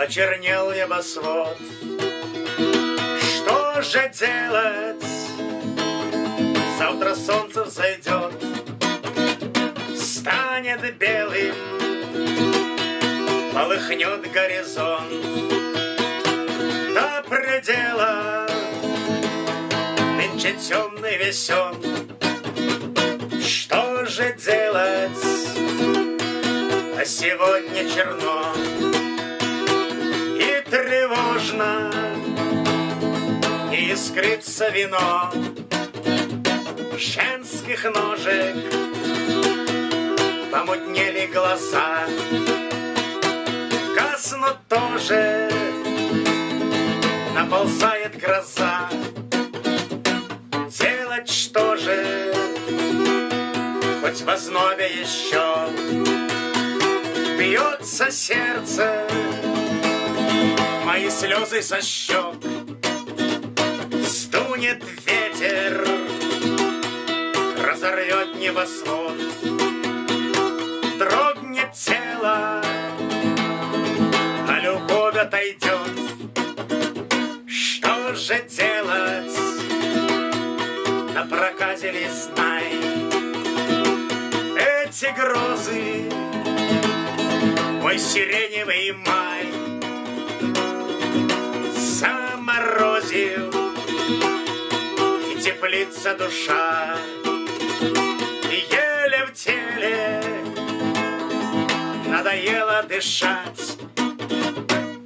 Почернел небосвод. Что же делать? Завтра солнце взойдет, станет белым, полыхнет горизонт до предела. Нынче темный весь он. Что же делать? А сегодня черно и тревожно, не искрится вино женских ножек, помутнели глаза, гаснут тоже, наползает гроза. Делать что же, хоть в ознобе еще бьется сердце, мои слезы со щек. Стунет ветер, разорвет небосвод, дрогнет тело, а любовь отойдет. Что же делать? На проказе ли знай эти грозы, мой сиреневый май заморозил, и теплится душа, и еле в теле надоело дышать.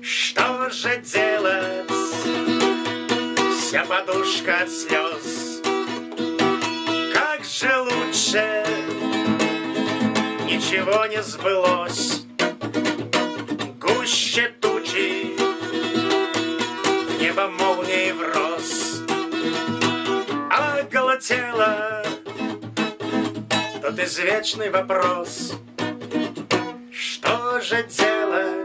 Что же делать? Вся подушка от слез. Как же лучше, ничего не сбылось. Гуще тучи, в небо молнией врос. Оголтело тот извечный вопрос. Что же делать?